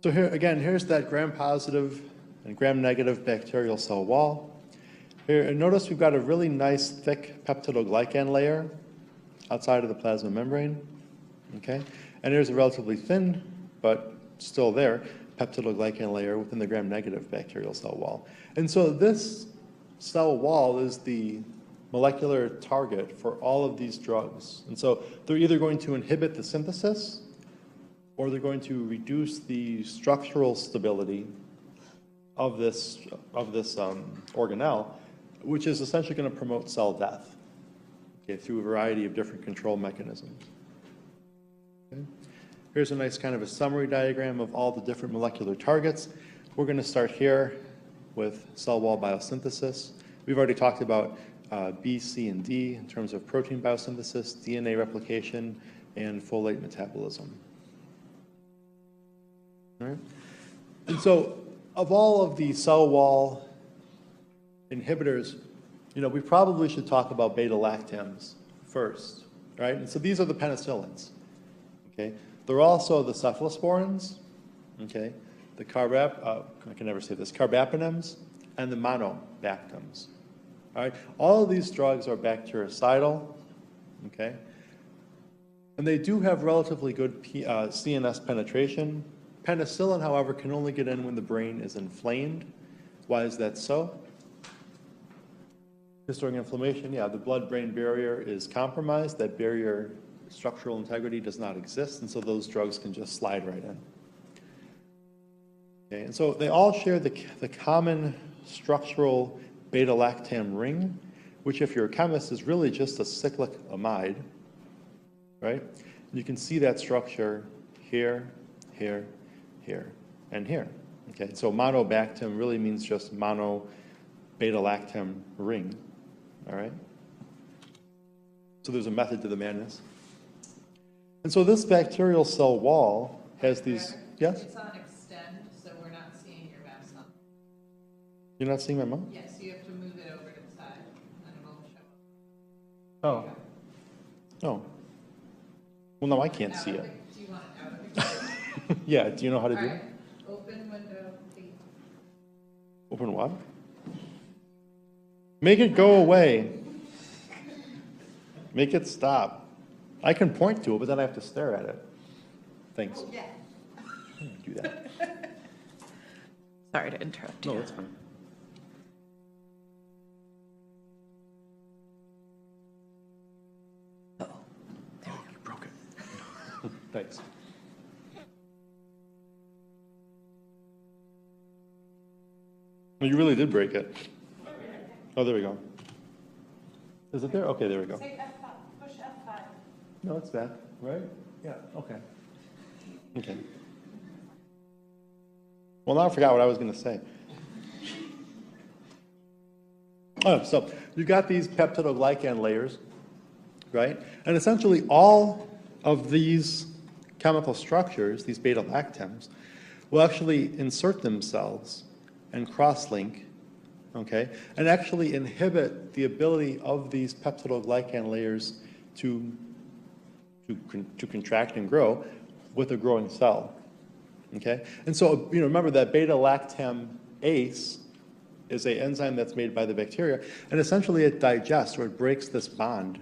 So here, again, here's that gram-positive and gram-negative bacterial cell wall. Here, and notice we've got a really nice thick peptidoglycan layer outside of the plasma membrane, okay? And here's a relatively thin, but still there, peptidoglycan layer within the gram-negative bacterial cell wall. And so this cell wall is the molecular target for all of these drugs. And so they're either going to inhibit the synthesis or they're going to reduce the structural stability of this organelle, which is essentially going to promote cell death, okay, through a variety of different control mechanisms. Okay. Here's a nice kind of a summary diagram of all the different molecular targets. We're going to start here with cell wall biosynthesis. We've already talked about B, C, and D in terms of protein biosynthesis, DNA replication, and folate metabolism. All right. And so of all of the cell wall inhibitors, you know, we probably should talk about beta-lactams first, right? And so these are the penicillins, okay? They're also the cephalosporins, okay? The I can never say this, carbapenems, and the monobactams, all right? All of these drugs are bactericidal, okay? And they do have relatively good CNS penetration. Penicillin, however, can only get in when the brain is inflamed. Why is that so? Historic inflammation, yeah, the blood-brain barrier is compromised. That barrier structural integrity does not exist, and so those drugs can just slide right in. Okay, and so they all share the common structural beta-lactam ring, which if you're a chemist is really just a cyclic amide, right? And you can see that structure here, here, here, and here. Okay, so monobactam really means just mono beta-lactam ring. All right? So there's a method to the madness. And so this bacterial cell wall has these, yes? It's on extend, so we're not seeing your mouse on. You're not seeing my mouse? Yes, you have to move it over to the side, and it will show up. Oh. Oh. Well, no, I can't see it. Do you want it out of the Yeah, do you know how to do All it? right, open window B. Open what? Make it go away. Make it stop. I can point to it, but then I have to stare at it. Thanks. Oh, yeah. Do that. Sorry to interrupt you. No, that's fine. Oh, You broke it. Thanks. Well, you really did break it. Oh, there we go. Is it there? Okay, there we go. Say F5, push F5. No, it's back, right? Yeah, okay. Okay. Well, now I forgot what I was going to say. Oh, so you've got these peptidoglycan layers, right? And essentially all of these chemical structures, these beta-lactams, will actually insert themselves and cross-link, okay, and actually inhibit the ability of these peptidoglycan layers to contract and grow with a growing cell, okay? And so, you know, remember that beta-lactam ACE is an enzyme that's made by the bacteria, and essentially it digests or it breaks this bond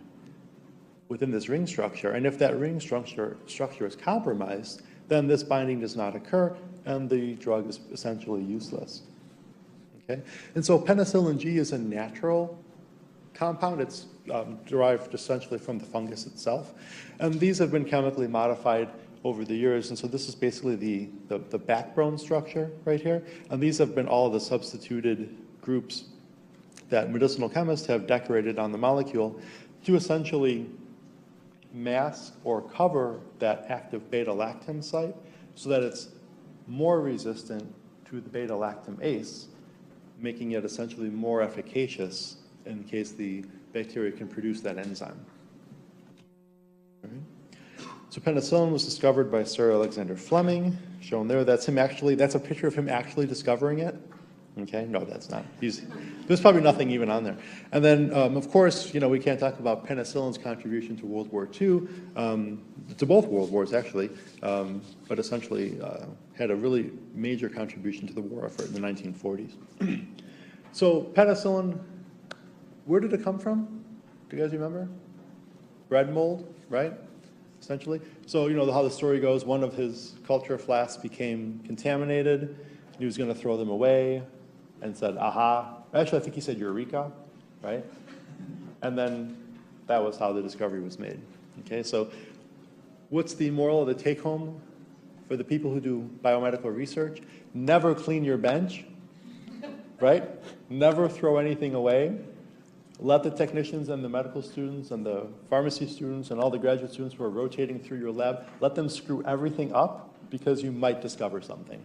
within this ring structure. And if that ring structure is compromised, then this binding does not occur, and the drug is essentially useless. Okay? And so penicillin G is a natural compound. It's derived essentially from the fungus itself. And these have been chemically modified over the years. And so this is basically the backbone structure right here. And these have been all of the substituted groups that medicinal chemists have decorated on the molecule to essentially mask or cover that active beta-lactam site so that it's more resistant to the beta-lactam ACE, making it essentially more efficacious in case the bacteria can produce that enzyme. All right. So penicillin was discovered by Sir Alexander Fleming, shown there. That's him actually, that's a picture of him actually discovering it. Okay, no, that's not. There's probably nothing even on there. And then, of course, we can't talk about penicillin's contribution to World War II, to both World Wars, actually, but essentially had a really major contribution to the war effort in the 1940s. So penicillin, where did it come from? Do you guys remember? Bread mold, right? Essentially. So how the story goes, one of his culture flasks became contaminated. He was going to throw them away and said, aha. Actually, I think he said eureka, right? And then that was how the discovery was made. Okay, so what's the moral of the take-home for the people who do biomedical research? Never clean your bench, right? Never throw anything away. Let the technicians and the medical students and the pharmacy students and all the graduate students who are rotating through your lab, let them screw everything up because you might discover something.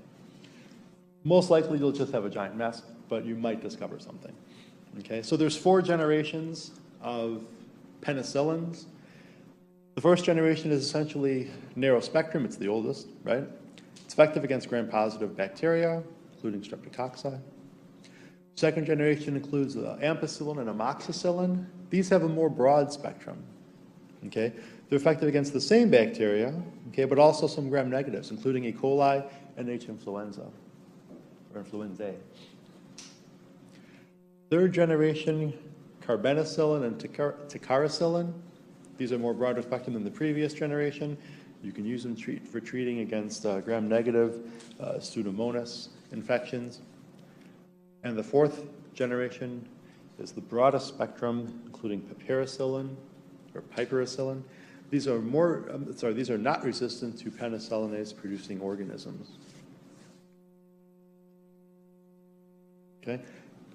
Most likely you'll just have a giant mess, but you might discover something. Okay, so there's 4 generations of penicillins. The first generation is essentially narrow spectrum. It's the oldest, right? It's effective against gram-positive bacteria, including streptococci. Second generation includes ampicillin and amoxicillin. These have a more broad spectrum. Okay, they're effective against the same bacteria, okay, but also some gram-negatives, including E. coli and H. influenza, or influenzae. Third generation, carbenicillin and ticaricillin. These are more broader spectrum than the previous generation. You can use them for treating against gram-negative Pseudomonas infections. And the fourth generation is the broadest spectrum, including piperacillin or piperacillin. These are not resistant to penicillinase-producing organisms. Okay,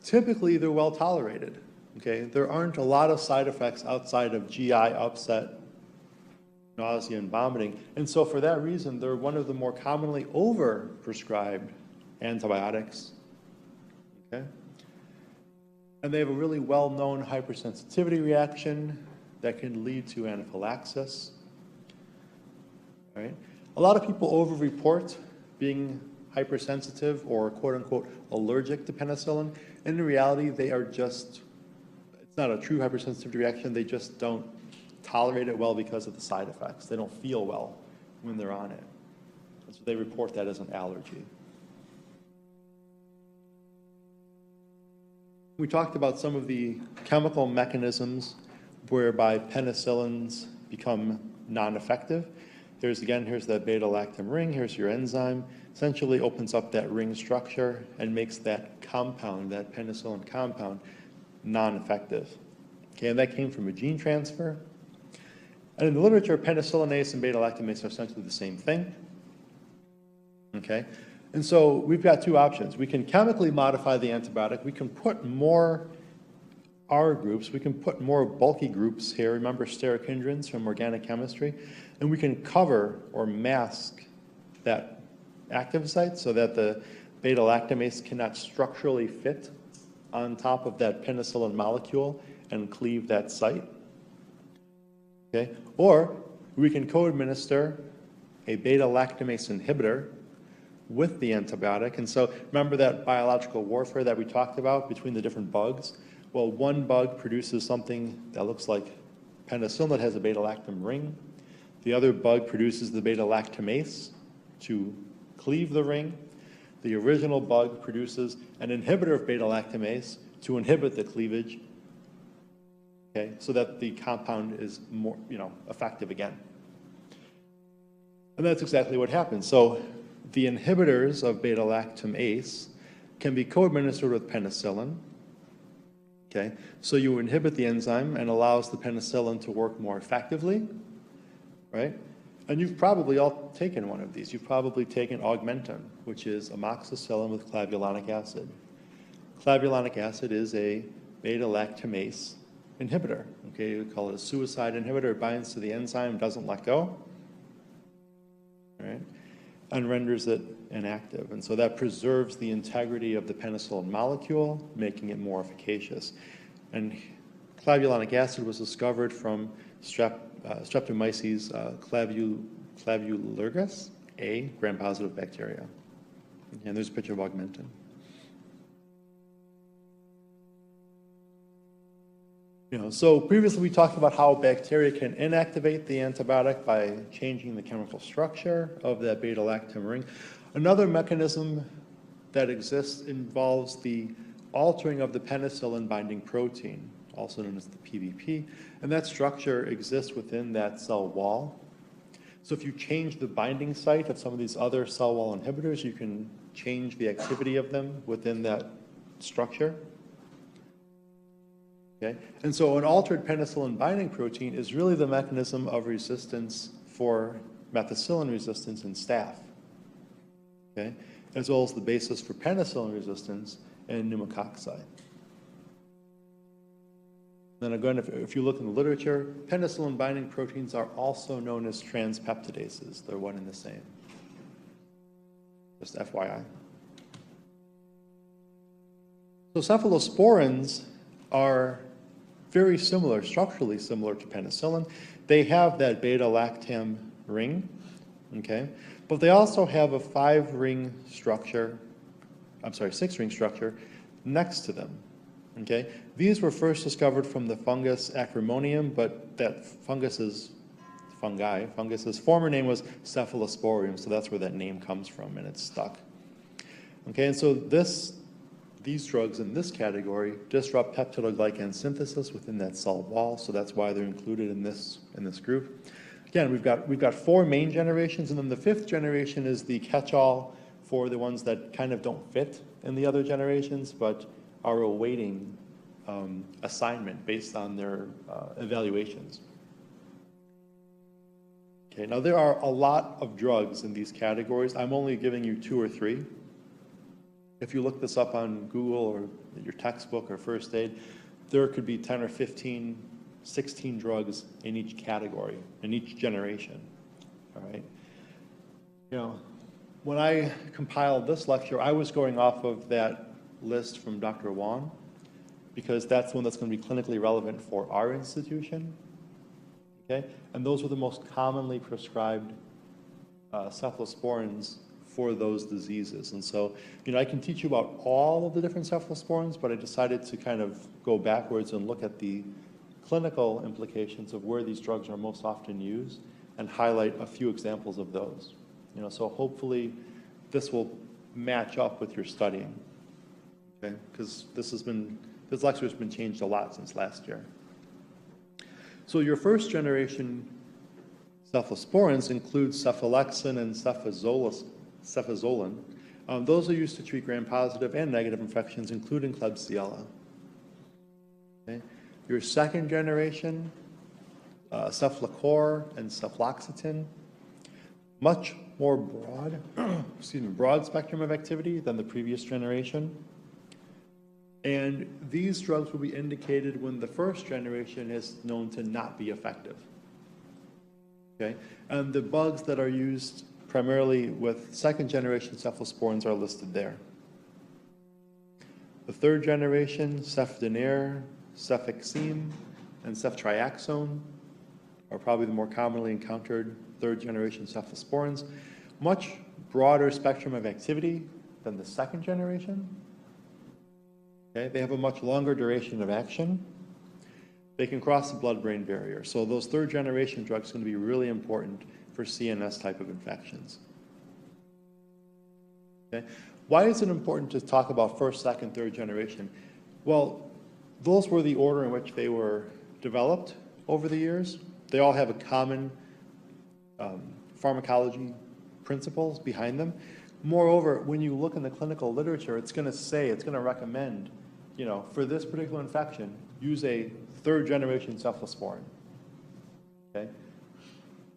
typically they're well tolerated. Okay, there aren't a lot of side effects outside of GI upset, nausea, and vomiting, and so for that reason, they're one of the more commonly over-prescribed antibiotics. Okay, and they have a really well-known hypersensitivity reaction that can lead to anaphylaxis. All right, a lot of people over-report being hypersensitive or quote-unquote allergic to penicillin. In reality, they are just, it's not a true hypersensitivity reaction, they just don't tolerate it well because of the side effects. They don't feel well when they're on it. And so they report that as an allergy. We talked about some of the chemical mechanisms whereby penicillins become non-effective. Here's that beta-lactam ring. Here's your enzyme. Essentially opens up that ring structure and makes that compound, that penicillin compound, non-effective. Okay, and that came from a gene transfer. And in the literature, penicillinase and beta-lactamase are essentially the same thing. Okay, and so we've got 2 options. We can chemically modify the antibiotic. We can put more R groups. We can put more bulky groups here. Remember steric hindrance from organic chemistry? And we can cover or mask that active site so that the beta-lactamase cannot structurally fit on top of that penicillin molecule and cleave that site. Okay? Or we can co-administer a beta-lactamase inhibitor with the antibiotic. And so remember that biological warfare that we talked about between the different bugs? Well, one bug produces something that looks like penicillin that has a beta-lactam ring. The other bug produces the beta-lactamase to cleave the ring. The original bug produces an inhibitor of beta-lactamase to inhibit the cleavage, okay, so that the compound is more, effective again. And that's exactly what happens. So the inhibitors of beta-lactamase can be co-administered with penicillin. Okay, so you inhibit the enzyme and allows the penicillin to work more effectively, right? And you've probably all taken one of these. You've probably taken Augmentin, which is amoxicillin with clavulanic acid. Clavulanic acid is a beta-lactamase inhibitor. Okay, we call it a suicide inhibitor. It binds to the enzyme, doesn't let go, all right, and renders it inactive. And so that preserves the integrity of the penicillin molecule, making it more efficacious. And clavulanic acid was discovered from Streptomyces clavulurgis, a gram-positive bacteria. And there's a picture of Augmentin. So previously we talked about how bacteria can inactivate the antibiotic by changing the chemical structure of that beta-lactam ring. Another mechanism that exists involves the altering of the penicillin binding protein, also known as the PBP, and that structure exists within that cell wall. So if you change the binding site of some of these other cell wall inhibitors, you can change the activity of them within that structure. Okay? And so an altered penicillin binding protein is really the mechanism of resistance for methicillin resistance in staph, okay? As well as the basis for penicillin resistance in pneumococci. Then again, if you look in the literature, penicillin binding proteins are also known as transpeptidases. They're one and the same. Just FYI. So cephalosporins are very similar, structurally similar to penicillin. They have that beta-lactam ring, okay? But they also have a 6-ring structure next to them, okay? These were first discovered from the fungus Acremonium, but that fungus's former name was Cephalosporium, so that's where that name comes from, and it's stuck. Okay, and so these drugs in this category disrupt peptidoglycan synthesis within that cell wall, so that's why they're included in this group. Again, we've got 4 main generations, and then the 5th generation is the catch-all for the ones that kind of don't fit in the other generations, but are awaiting assignment based on their evaluations. Okay, now there are a lot of drugs in these categories. I'm only giving you 2 or 3. If you look this up on Google or your textbook or first aid, there could be 10 or 15, 16 drugs in each category, in each generation, all right? When I compiled this lecture, I was going off of that list from Dr. Wong, because that's the one that's going to be clinically relevant for our institution, okay? And those were the most commonly prescribed cephalosporins for those diseases. And so, I can teach you about all of the different cephalosporins, but I decided to kind of go backwards and look at the clinical implications of where these drugs are most often used and highlight a few examples of those. So hopefully this will match up with your studying, okay? Because this lecture has been changed a lot since last year. So your first generation cephalosporins include cephalexin and cefazolin. Those are used to treat gram-positive and negative infections, including Klebsiella. Okay. Your second generation, cefalocor and cefloxetine, much more broad, broad spectrum of activity than the previous generation. And these drugs will be indicated when the first generation is known to not be effective. Okay, and the bugs that are used primarily with second generation cephalosporins are listed there. The third generation, cefdinir, cefixime, and ceftriaxone are probably the more commonly encountered third generation cephalosporins. Much broader spectrum of activity than the second generation. Okay, they have a much longer duration of action. They can cross the blood-brain barrier. So those third generation drugs are going to be really important for CNS type of infections. Okay? Why is it important to talk about first, second, third generation? Well, those were the order in which they were developed over the years. They all have a common pharmacology principles behind them. Moreover, when you look in the clinical literature, it's going to recommend, for this particular infection, use a third generation cephalosporin. Okay?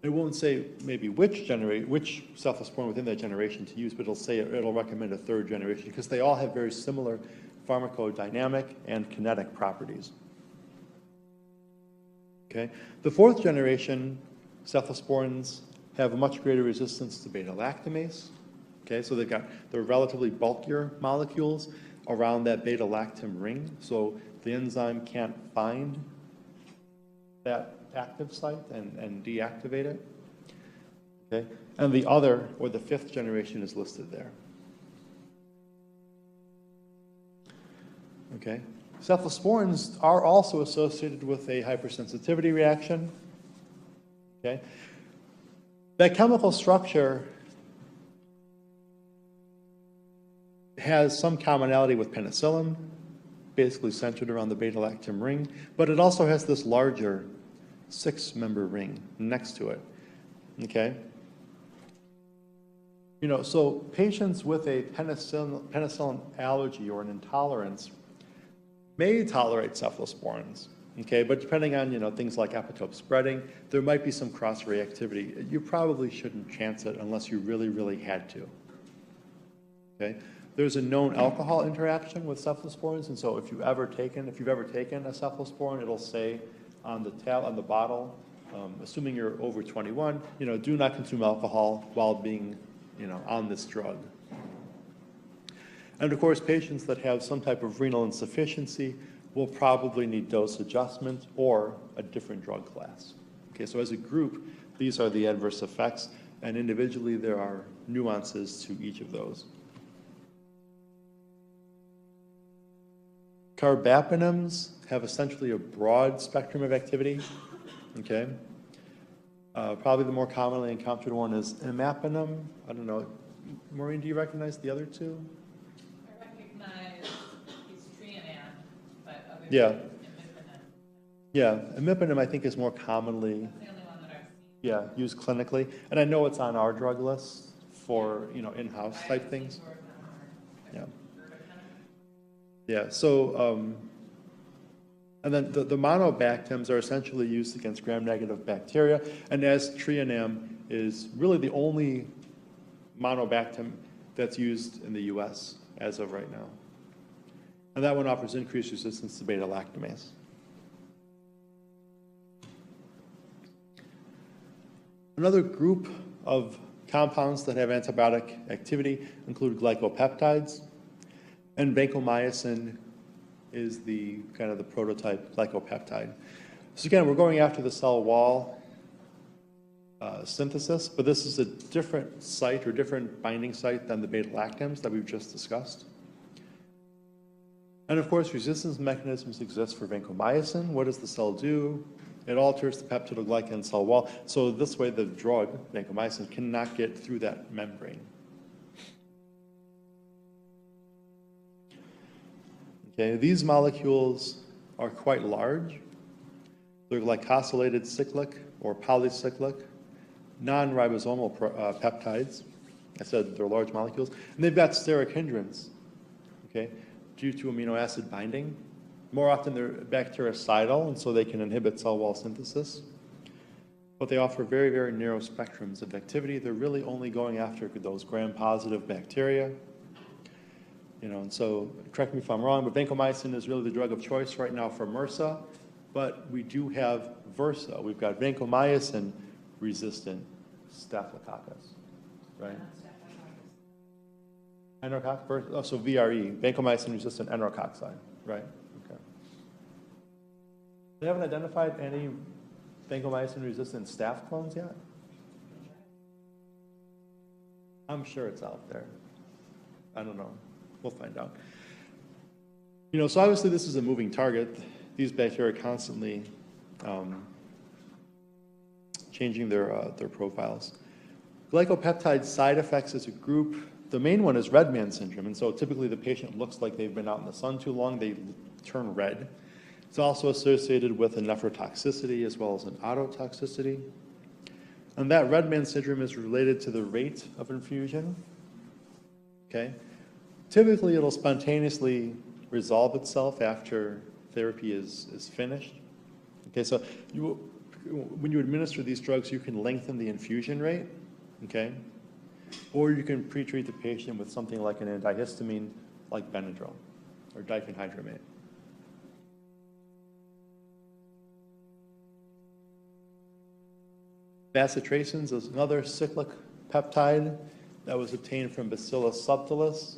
It won't say maybe which cephalosporin within that generation to use, but it'll recommend a third generation because they all have very similar pharmacodynamic and kinetic properties. Okay? The fourth generation cephalosporins have a much greater resistance to beta-lactamase. Okay, so they're relatively bulkier molecules around that beta-lactam ring, so the enzyme can't find that active site and deactivate it. Okay, and the other, or the fifth generation, is listed there. Okay, Cephalosporins are also associated with a hypersensitivity reaction. Okay? That chemical structure has some commonality with penicillin, basically centered around the beta-lactam ring, but it also has this larger 6-member ring next to it. Okay? You know, so patients with a penicillin allergy or an intolerance may tolerate cephalosporins, okay? But depending on, you know, things like epitope spreading, there might be some cross-reactivity. You probably shouldn't chance it unless you really, really had to, okay? There's a known alcohol interaction with cephalosporins, and so if you've ever taken a cephalosporin, it'll say on the bottle, assuming you're over 21, you know, do not consume alcohol while being, you know, on this drug. And of course, patients that have some type of renal insufficiency will probably need dose adjustment or a different drug class. Okay, so as a group, these are the adverse effects, and individually there are nuances to each of those. Carbaponyms have essentially a broad spectrum of activity, okay? Probably the more commonly encountered one is imatinib. I don't know. Maureen, do you recognize the other two? I recognize histrionium, but other Yeah. than imipenem. Yeah, imipenem I think is more commonly That's the only one that I've seen. used clinically, and I know it's on our drug list for, you know, in-house type things. Yeah. Yeah, so, and then the monobactams are essentially used against gram-negative bacteria, and as trionam is really the only monobactam that's used in the US as of right now. And that one offers increased resistance to beta-lactamase. Another group of compounds that have antibiotic activity include glycopeptides, and vancomycin is the kind of the prototype glycopeptide. So again, we're going after the cell wall synthesis, but this is a different site or different binding site than the beta-lactams that we've just discussed. And of course, resistance mechanisms exist for vancomycin. What does the cell do? It alters the peptidoglycan cell wall, so this way the drug, vancomycin, cannot get through that membrane. Okay, these molecules are quite large. They're glycosylated cyclic or polycyclic, non-ribosomal peptides. I said they're large molecules. And they've got steric hindrance, okay, due to amino acid binding. More often they're bactericidal, and so they can inhibit cell wall synthesis. But they offer very, very narrow spectrums of activity. They're really only going after those gram-positive bacteria. You know, and so, correct me if I'm wrong, but vancomycin is really the drug of choice right now for MRSA, but we do have VRSA. We've got vancomycin-resistant staphylococcus, right? Enterococcus, oh, so VRE, vancomycin-resistant enterococci, right? Okay. They haven't identified any vancomycin-resistant staph clones yet? I'm sure it's out there. I don't know. We'll find out. You know, so obviously this is a moving target. These bacteria are constantly changing their profiles. Glycopeptide side effects as a group, the main one is red man syndrome. And so typically the patient looks like they've been out in the sun too long. They turn red. It's also associated with a nephrotoxicity as well as an ototoxicity. And that red man syndrome is related to the rate of infusion. Okay? Typically, it'll spontaneously resolve itself after therapy is finished. Okay, so when you administer these drugs, you can lengthen the infusion rate, okay? Or you can pre-treat the patient with something like an antihistamine, like Benadryl or diphenhydramate. Bacitracin is another cyclic peptide that was obtained from Bacillus subtilis.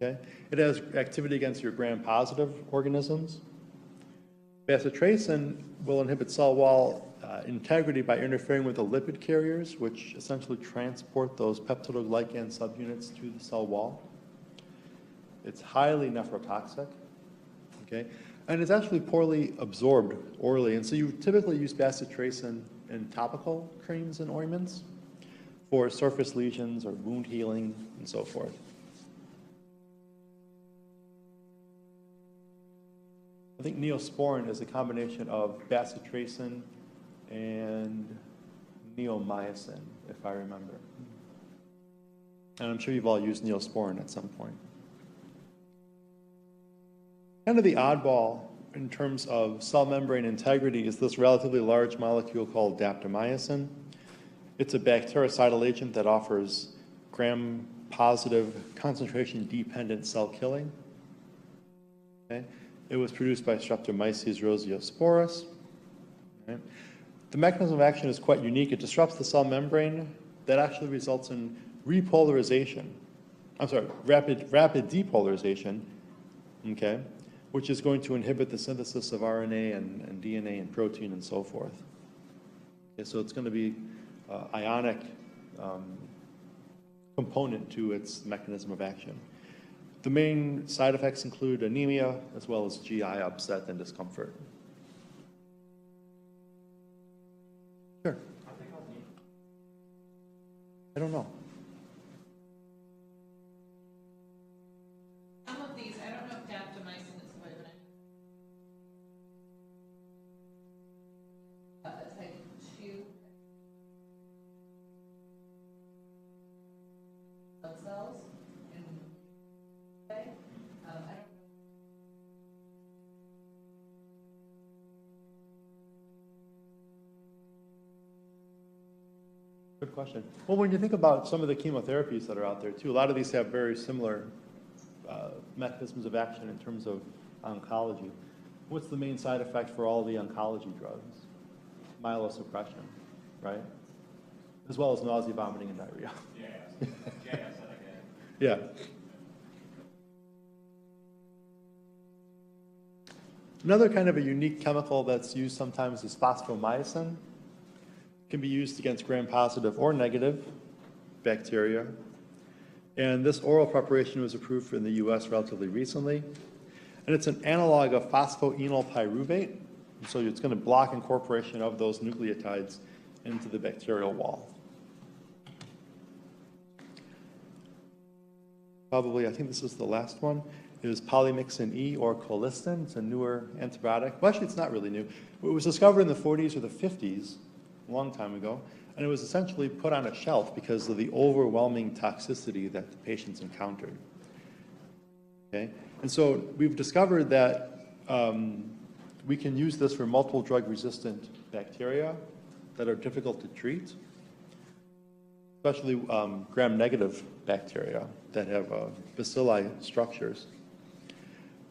Okay? It has activity against your gram-positive organisms. Bacitracin will inhibit cell wall integrity by interfering with the lipid carriers, which essentially transport those peptidoglycan subunits to the cell wall. It's highly nephrotoxic. okay? And it's actually poorly absorbed orally, and so you typically use bacitracin in topical creams and ointments for surface lesions or wound healing and so forth. I think neosporin is a combination of bacitracin and neomycin, if I remember. And I'm sure you've all used neosporin at some point. Kind of the oddball in terms of cell membrane integrity is this relatively large molecule called daptomycin. It's a bactericidal agent that offers gram-positive concentration-dependent cell killing. Okay? It was produced by Streptomyces roseosporus. Okay? The mechanism of action is quite unique. It disrupts the cell membrane that actually results in repolarization. I'm sorry, rapid depolarization, okay, which is going to inhibit the synthesis of RNA and DNA and protein and so forth. Okay, so it's going to be ionic component to its mechanism of action. The main side effects include anemia as well as GI upset and discomfort. Sure. I don't know. Some of these, I don't know if daptomycin is quite a type 2 blood cells in I don't Good question. Well, when you think about some of the chemotherapies that are out there too, a lot of these have very similar mechanisms of action in terms of oncology. What's the main side effect for all the oncology drugs? Myelosuppression, right? As well as nausea, vomiting, and diarrhea. Yeah. Another kind of a unique chemical that's used sometimes is phosphomycin. It can be used against gram-positive or negative bacteria. And this oral preparation was approved in the US relatively recently. And it's an analog of phosphoenol pyruvate. So it's going to block incorporation of those nucleotides into the bacterial wall. Probably, I think this is the last one, is polymyxin E or colistin. It's a newer antibiotic. Well, actually, it's not really new. It was discovered in the 40s or the 50s, a long time ago, and it was essentially put on a shelf because of the overwhelming toxicity that the patients encountered. Okay? And so we've discovered that we can use this for multiple drug-resistant bacteria that are difficult to treat, especially gram-negative bacteria that have bacilli structures.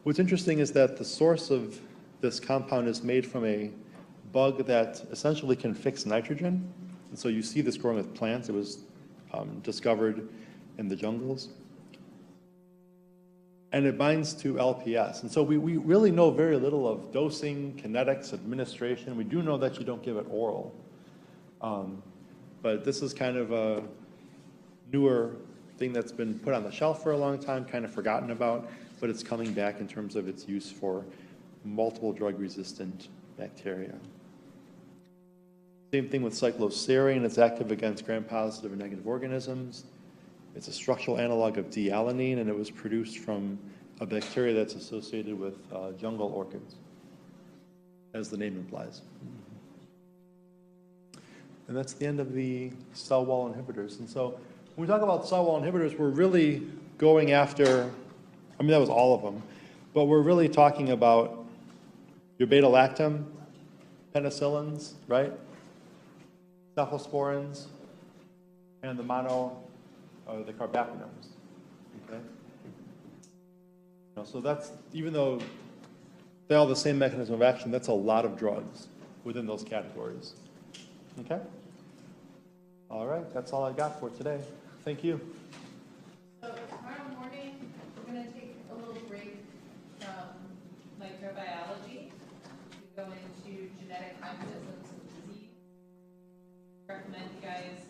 What's interesting is that the source of this compound is made from a bug that essentially can fix nitrogen. And so you see this growing with plants. It was discovered in the jungles. And it binds to LPS. And so we really know very little of dosing, kinetics, administration. We do know that you don't give it oral. But this is kind of a newer thing that's been put on the shelf for a long time, kind of forgotten about, but it's coming back in terms of its use for multiple drug-resistant bacteria. Same thing with cycloserine. It's active against gram-positive and negative organisms. It's a structural analog of D-alanine, and it was produced from a bacteria that's associated with jungle orchids, as the name implies. And that's the end of the cell wall inhibitors. And so when we talk about cell wall inhibitors, we're really going after, I mean, that was all of them, but we're really talking about your beta-lactam, penicillins, right? Cephalosporins, and the the carbapenems, okay? So that's, even though they all have the same mechanism of action, that's a lot of drugs within those categories, okay? All right, that's all I got for today. Thank you. So tomorrow morning, we're going to take a little break from microbiology to go into genetic mechanisms of disease. Recommend you guys